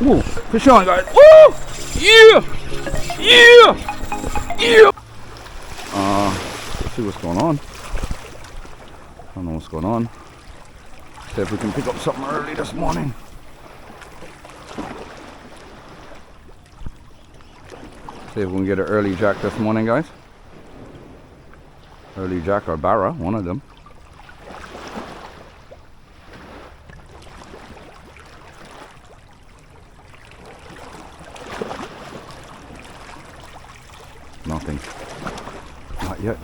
Whoa, fish on, guys. Woo! Yeah! Yeah! Yeah! Let's see what's going on. I don't know what's going on. See if we can pick up something early this morning. See if we can get an early jack this morning, guys. Early jack or barra, one of them. Nothing. Not yet.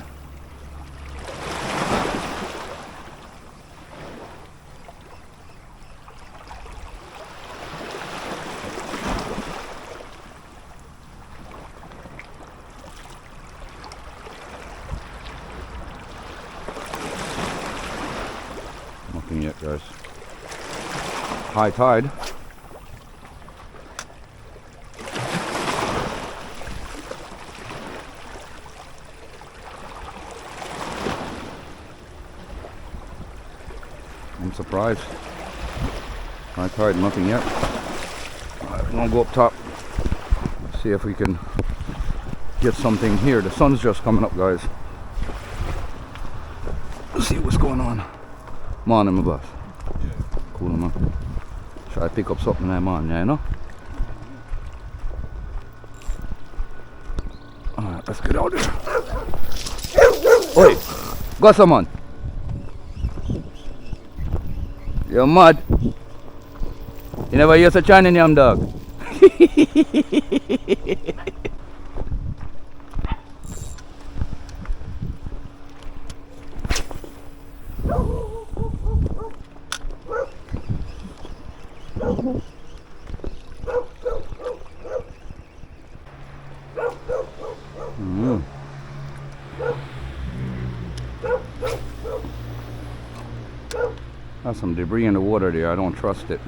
Nothing yet, guys. High tide. I'm surprised. High tide, nothing yet. I'm gonna go up top, see if we can get something here. The sun's just coming up, guys. Let's see what's going on. Morning, my boss. Cool, man. Try to pick up something there, man, yeah, you know? Alright, let's get out there. Oi, got someone. You're mad. You never hear such a name, dog. There's some debris in the water there. I don't trust it.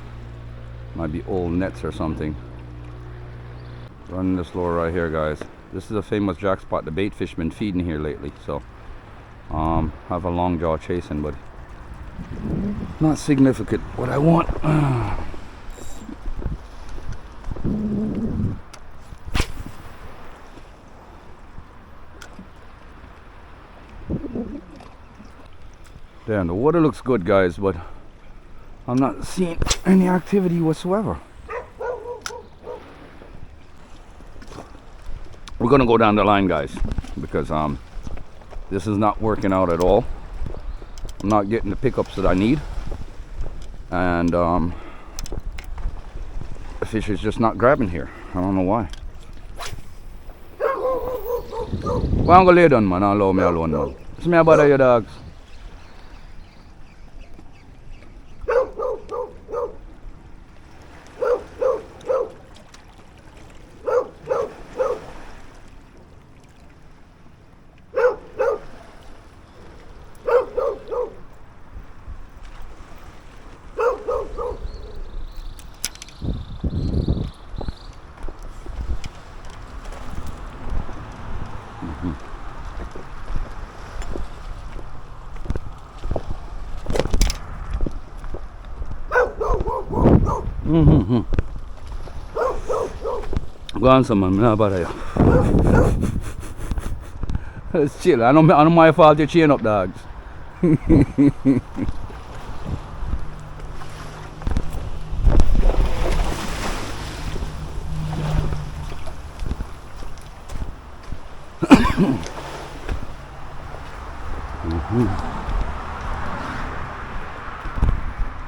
Might be old nets or something. Running this lure right here, guys. This is a famous jack spot. The bait fish been feeding here lately, so have a long jaw chasing, but not significant. What I want. Damn, the water looks good, guys, but I'm not seeing any activity whatsoever. We're gonna go down the line, guys, because this is not working out at all. I'm not getting the pickups that I need, and the fish is just not grabbing here. I don't know why. Well, I'm gonna lay down, man. Allow me alone, man. It's me about your dogs. Go on, someone. No, about you. Let's chill. I don't my fault you chain up, dogs.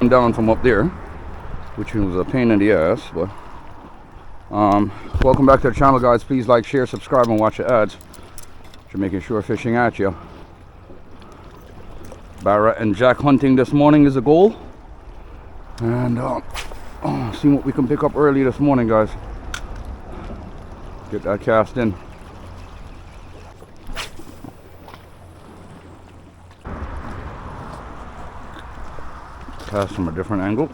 I'm down from up there, which was a pain in the ass, but welcome back to the channel, guys. Please like, share, subscribe, and watch the ads. Jamaican shore fishing at you. Barra and jack hunting this morning is a goal, and see what we can pick up early this morning, guys. Get that cast in. Cast from a different angle.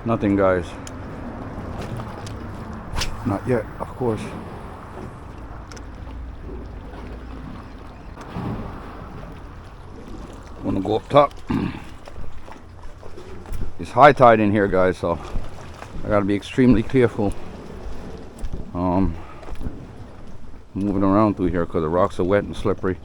Nothing, guys. Not yet, of course. Want to go up top. It's high tide in here, guys, so I gotta be extremely careful moving around through here because the rocks are wet and slippery.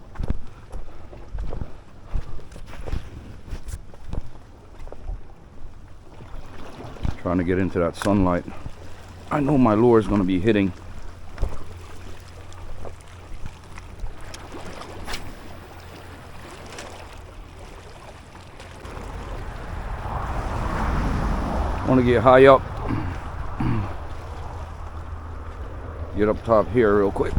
Trying to get into that sunlight. I know my lure is going to be hitting. I want to get high up. Get up top here real quick.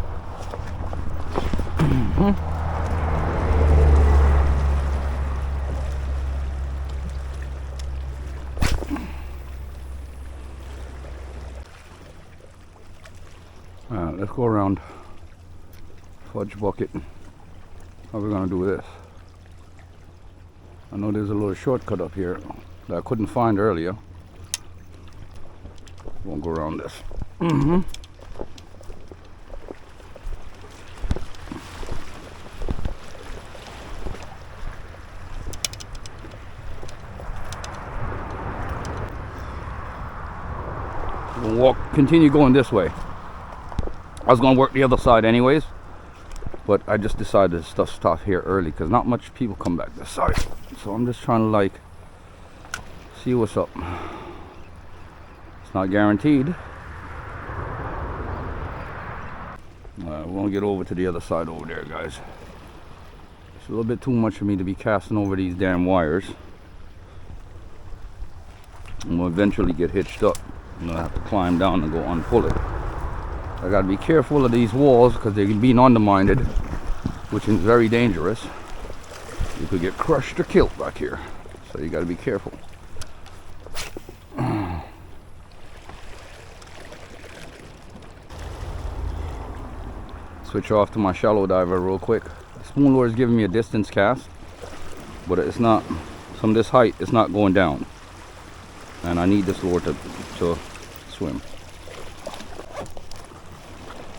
Alright, let's go around Fudge Bucket. How are we gonna do this? I know there's a little shortcut up here that I couldn't find earlier. We'll go around this. We'll continue going this way. I was going to work the other side anyways, but I just decided to stop here early because not much people come back this side. So I'm just trying to like see what's up. It's not guaranteed. We're going to get over to the other side over there, guys. It's a little bit too much for me to be casting over these damn wires. And we'll eventually get hitched up. I'm gonna have to climb down and go unpull it. I gotta be careful of these walls because they're being undermined, which is very dangerous. You could get crushed or killed back here, so you gotta be careful. Switch off to my shallow diver real quick. The spoon lure is giving me a distance cast, but it's not from this height. It's not going down. And I need this lure to swim.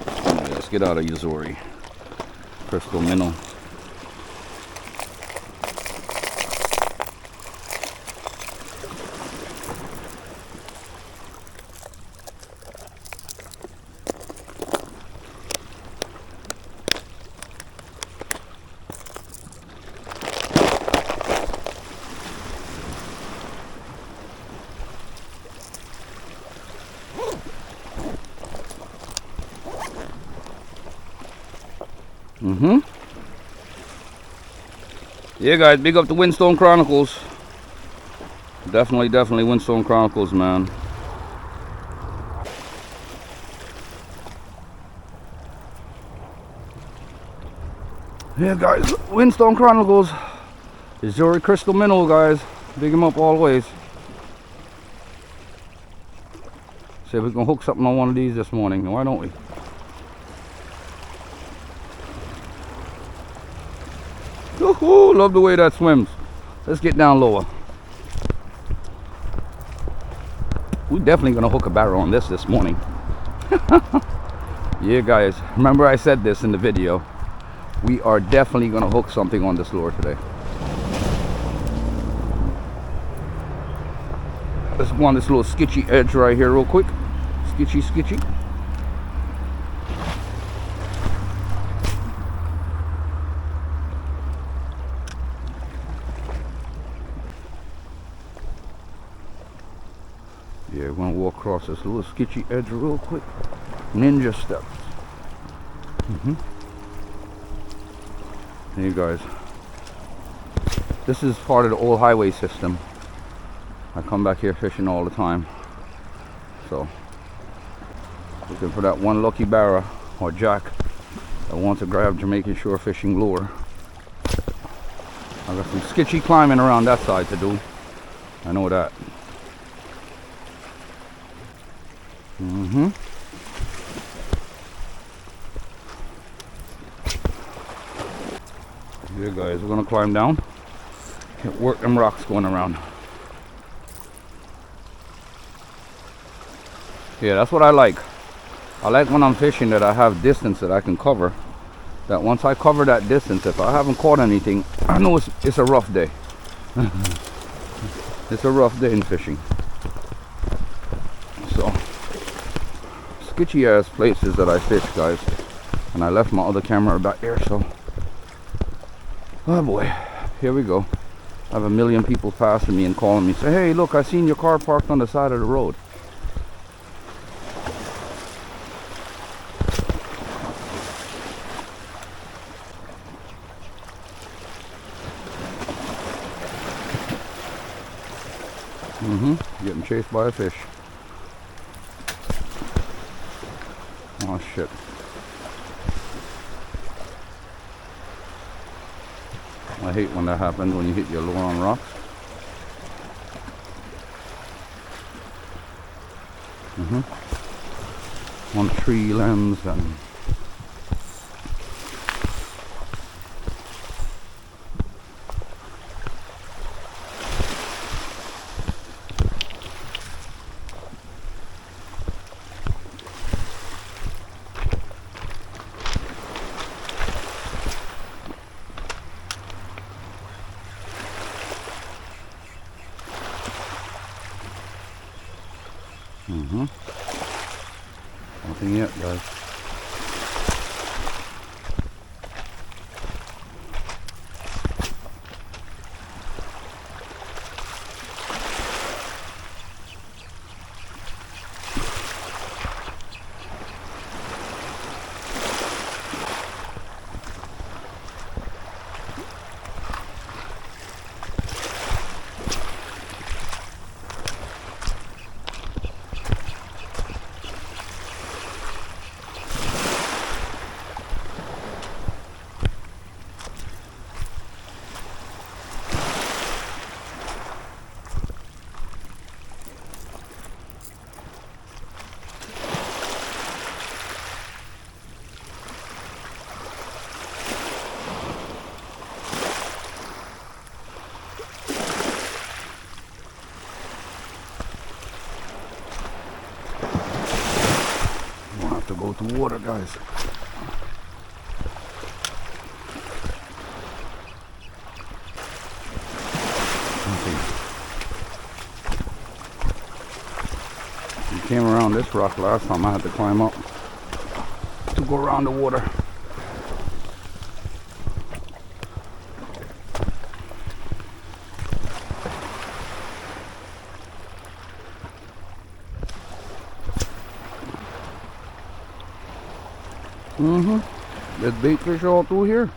Right, let's get out of Uzuri. Crystal minnow. Yeah, guys, big up to Windstone Chronicles. Definitely Windstone Chronicles, man. Yeah, guys, Windstone Chronicles. Uzuri Crystal Minnow, guys. Big him up always. See if we can hook something on one of these this morning. Why don't we? Woohoo! Love the way that swims. Let's get down lower. We're definitely gonna hook a barrel on this morning. Yeah, guys. Remember I said this in the video. We are definitely gonna hook something on this lure today. Let's go on this little sketchy edge right here real quick. Sketchy. Yeah, we're gonna walk across this little sketchy edge real quick. Ninja steps. Hey guys, this is part of the old highway system. I come back here fishing all the time, so looking for that one lucky barra or jack that wants to grab Jamaican shore fishing lure. I got some sketchy climbing around that side to do. I know that. Yeah, guys, we're gonna climb down. Can't work them rocks going around. Yeah, that's what I like. I like when I'm fishing that I have distance that I can cover. That once I cover that distance, if I haven't caught anything, I know it's a rough day. It's a rough day in fishing. So, sketchy ass places that I fish, guys. And I left my other camera back there, so. Oh boy, here we go. I have a million people passing me and calling me, say, hey, look, I seen your car parked on the side of the road. Getting chased by a fish. Oh shit. I hate when that happens, when you hit your lure on rocks. On tree limbs and nothing yet, guys. To go to water, guys. Okay. We came around this rock last time. I had to climb up to go around the water. There's bait fish all through here.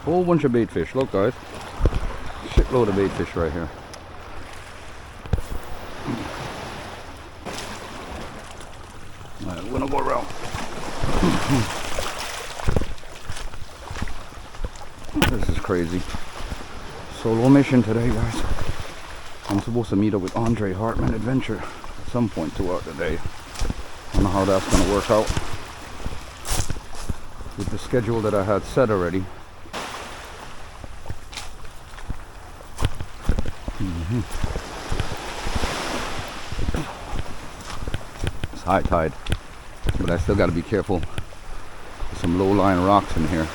Whole bunch of bait fish. Look, guys. Shitload of bait fish right here. Alright, we're gonna go around. This is crazy. Solo mission today, guys. I'm supposed to meet up with Andre Hartman Adventure at some point throughout the day. I don't know how that's going to work out with the schedule that I had set already. It's high tide, but I still got to be careful. There's some low-lying rocks in here.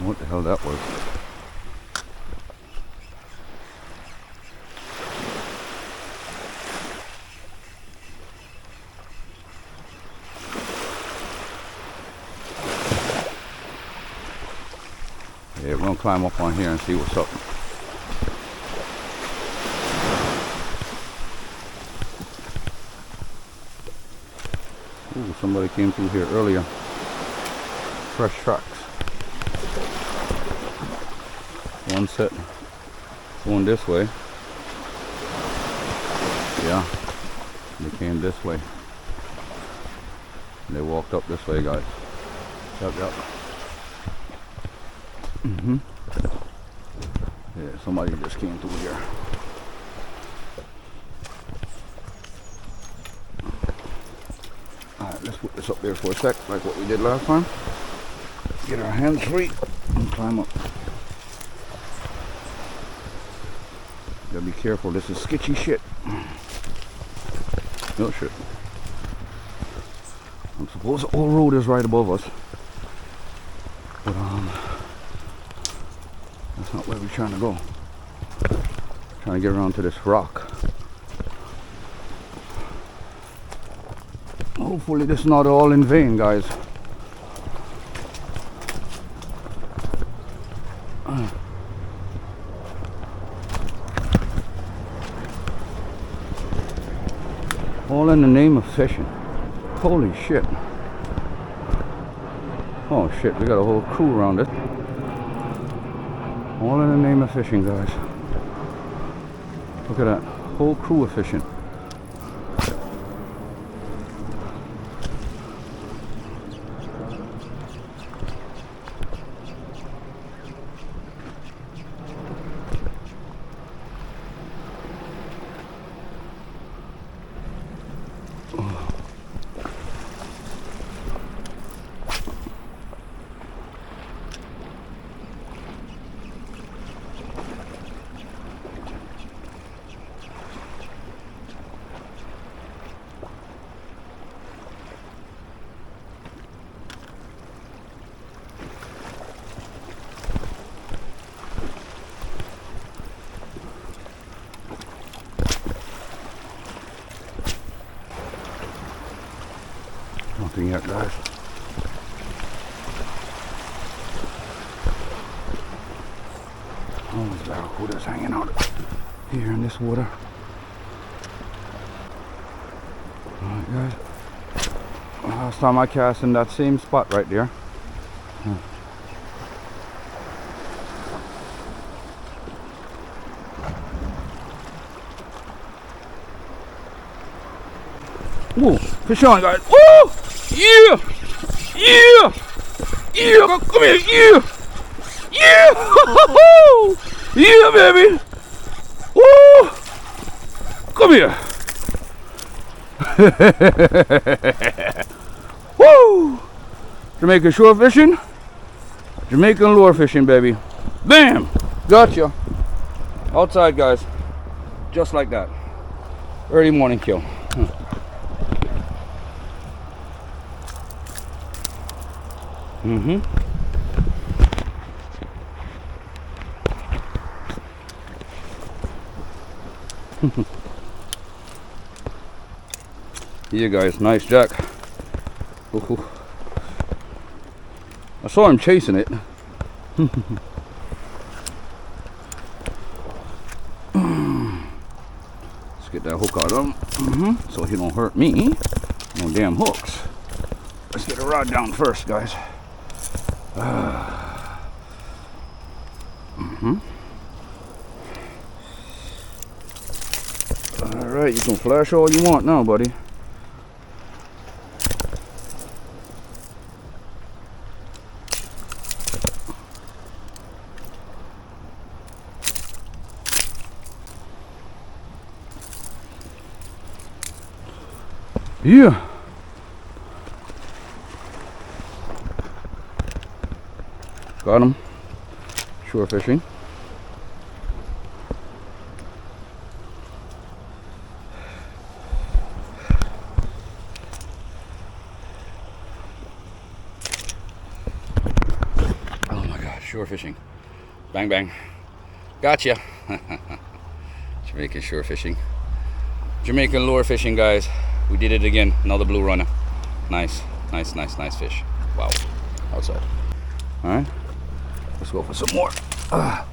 What the hell that was? Yeah, we're gonna climb up on here and see what's up. Ooh, somebody came through here earlier. Fresh tracks. One set going this way. Yeah, they came this way. They walked up this way, guys. Yep. Yeah, somebody just came through here. Alright, let's put this up there for a sec, like what we did last time. Get our hands free and climb up. Gotta be careful, this is sketchy shit. No shit. I suppose the old road is right above us. But that's not where we're trying to go. Trying to get around to this rock. Hopefully this is not all in vain, guys. All in the name of fishing. Holy shit. Oh shit, we got a whole crew around it. All in the name of fishing, guys. Look at that. Whole crew of fishing. Nothing yet, guys. Oh, there's barracudas hanging out here in this water. Alright, guys. Last time I cast in that same spot right there. Whoa, fish on, guys. Woo! Yeah! Yeah! Yeah! Come here, yeah! Yeah! Yeah, baby! Woo! Come here! Woo! Jamaican shore fishing, Jamaican lure fishing, baby. Bam! Gotcha! Outside, guys. Just like that. Early morning kill. Here, guys, nice jack. Ooh. I saw him chasing it. Let's get that hook out of him, so he don't hurt me. No damn hooks. Let's get a rod down first, guys. Alright, you can flash all you want now, buddy. Yeah. Got him. Shore fishing. Oh my God, shore fishing. Bang, bang. Gotcha. Jamaican shore fishing. Jamaican lure fishing, guys. We did it again. Another blue runner. Nice, nice, nice, nice fish. Wow. Outside. All right. Let's go for some more. All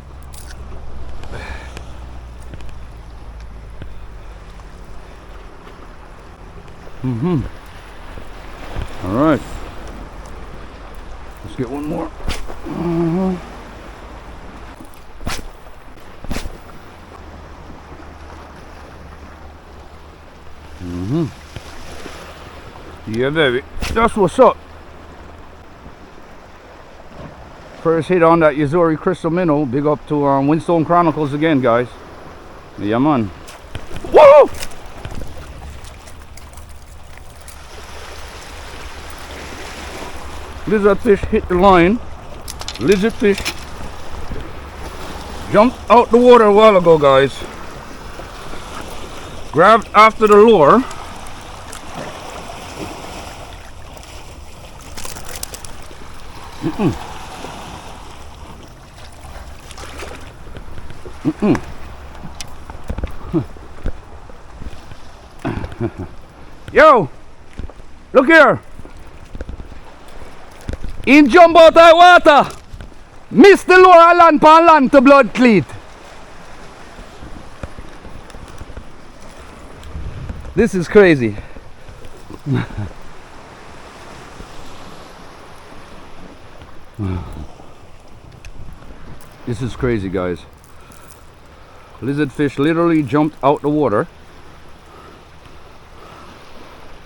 right. Let's get one more. Yeah, baby. That's what's up. First hit on that Yazuri Crystal Minnow. Big up to Windstone Chronicles again, guys. Yeah, man. Whoa! Lizard fish hit the line. Lizard fish jumped out the water a while ago, guys. Grabbed after the lure. Yo, look here. In jumbo tie water. Miss the lower land pan land to blood cleat. This is crazy. This is crazy, guys. Lizard fish literally jumped out the water,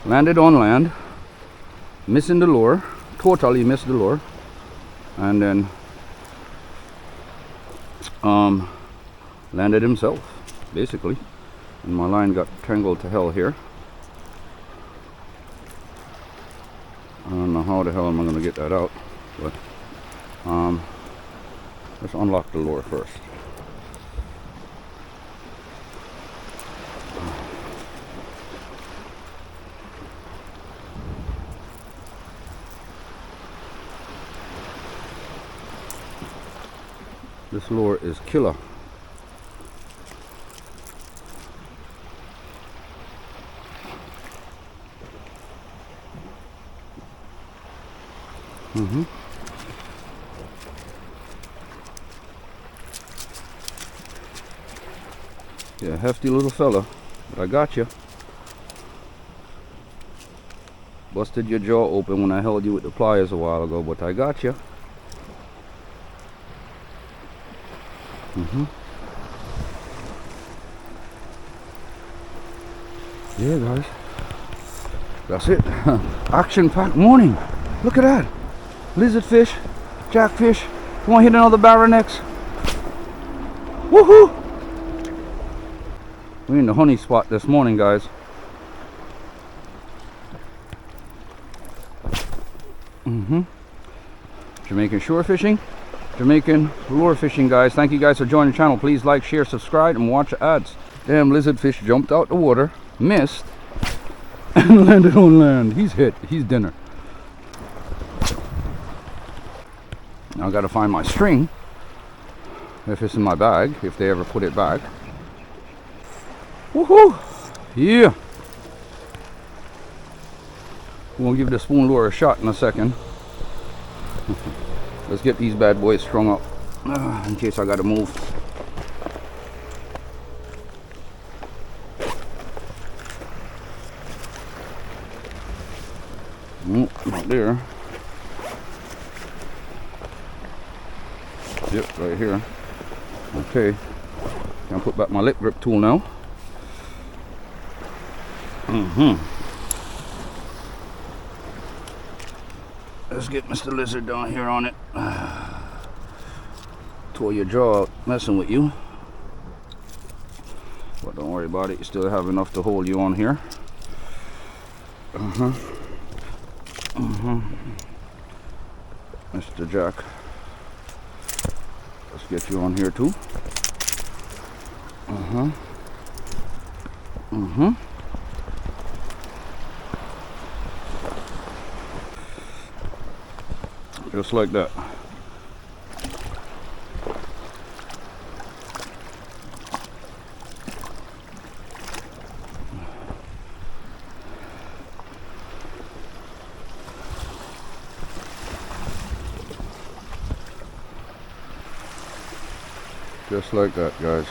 landed on land, missing the lure, totally missed the lure, and then landed himself, basically. And my line got tangled to hell here. I don't know how the hell am I gonna get that out, but let's unlock the lure first. This lure is killer. Yeah, hefty little fella, but I got you. Busted your jaw open when I held you with the pliers a while ago, but I got you. Yeah, guys, that's it. Action-packed morning. Look at that. Lizard fish, jackfish. You want to hit another barrenex? Woohoo! We're in the honey spot this morning, guys. Jamaican shore fishing, Jamaican lure fishing, guys. Thank you guys for joining the channel. Please like, share, subscribe, and watch the ads. Damn lizard fish jumped out the water, missed, and landed on land. He's hit. He's dinner. Now I gotta find my string, if it's in my bag, if they ever put it back. Woohoo! Yeah! We'll give the spoon lure a shot in a second. Let's get these bad boys strung up in case I gotta move. Not there. Yep, right here. Okay. Can put back my lip grip tool now. Let's get Mr. Lizard down here on it. Tore your jaw out messing with you. But don't worry about it, you still have enough to hold you on here. Mr. Jack. Let's get you on here too. Just like that. Just like that, guys.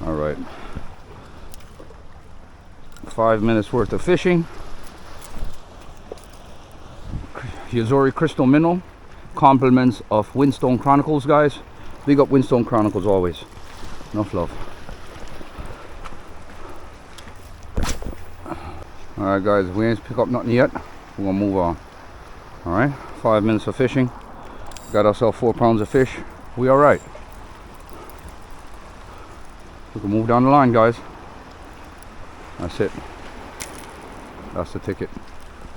All right. 5 minutes worth of fishing. Yazori Crystal Mineral, compliments of Windstone Chronicles, guys. Big up Windstone Chronicles always. Enough love. Alright, guys, if we ain't pick up nothing yet, we're gonna move on. Alright, 5 minutes of fishing. Got ourselves 4 pounds of fish. We alright. We can move down the line, guys. That's it. That's the ticket.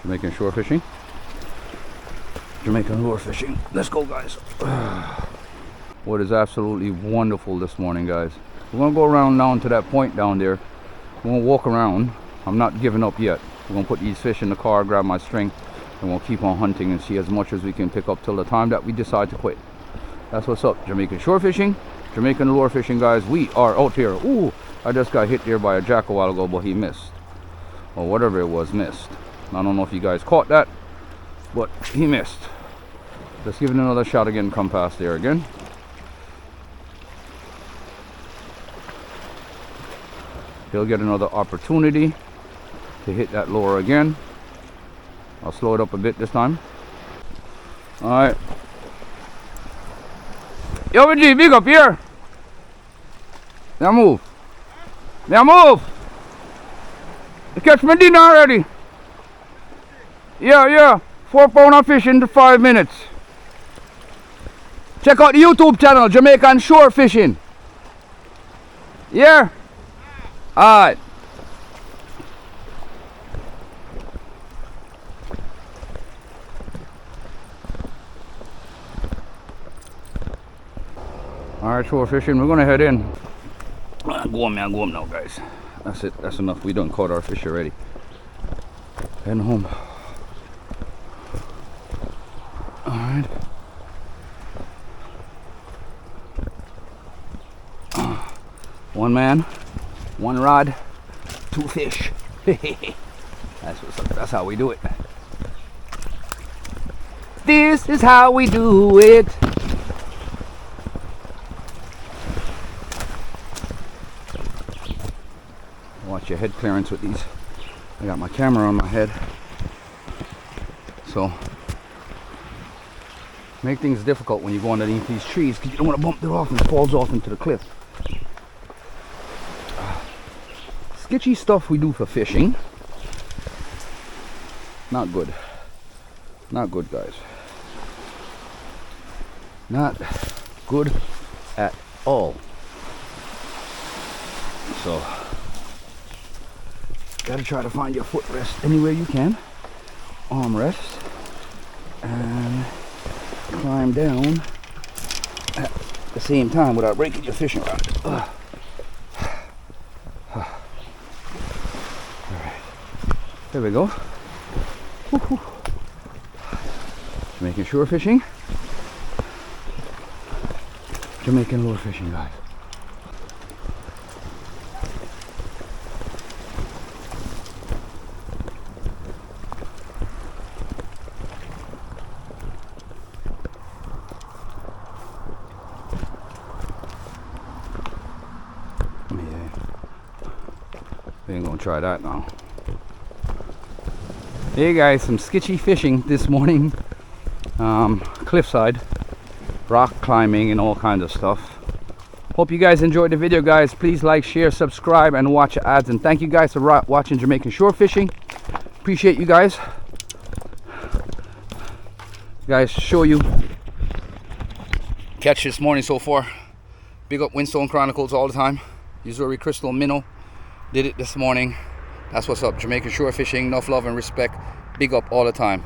Jamaican shore fishing. Jamaican lure fishing. Let's go, guys. What is absolutely wonderful this morning, guys. We're gonna go around down to that point down there. We're gonna walk around. I'm not giving up yet. We're gonna put these fish in the car, grab my string, and we'll keep on hunting and see as much as we can pick up till the time that we decide to quit. That's what's up. Jamaican shore fishing, Jamaican lure fishing, guys. We are out here. Ooh, I just got hit there by a jack a while ago, but he missed, or whatever it was, missed. I don't know if you guys caught that, but he missed. Let's give it another shot again. Come past there again. He'll get another opportunity to hit that lure again. I'll slow it up a bit this time. Alright. Yo, G, big up here. Now move. Now move. You catch my dinner already? Yeah. 4 pound of fish in 5 minutes. Check out the YouTube channel, Jamaican Shore Fishing. Yeah? Alright. Alright, shore fishing, we're gonna head in. Go on now, guys. That's it, that's enough. We done caught our fish already. Heading home. Alright. One man, one rod, 2 fish. That's what's up. That's how we do it. This is how we do it. Watch your head clearance with these. I got my camera on my head, so make things difficult when you go underneath these trees because you don't want to bump it off and it falls off into the cliff. Sketchy stuff we do for fishing. Not good. Not good, guys. Not good at all. So gotta try to find your footrest anywhere you can. Armrest. And climb down at the same time without breaking your fishing rod. There we go. Woo-hoo. Jamaican shore fishing. Jamaican lure fishing, guys. Yeah. We ain't gonna try that now. Hey guys, some sketchy fishing this morning. Cliffside, rock climbing and all kinds of stuff. Hope you guys enjoyed the video, guys. Please like, share, subscribe, and watch ads. And thank you guys for watching Jamaican Shore Fishing. Appreciate you guys. Guys, show you catch this morning so far. Big up Windstone Chronicles all the time. Missouri Crystal Minnow did it this morning. That's what's up. Jamaican Shore Fishing. Enough love and respect. Big up all the time.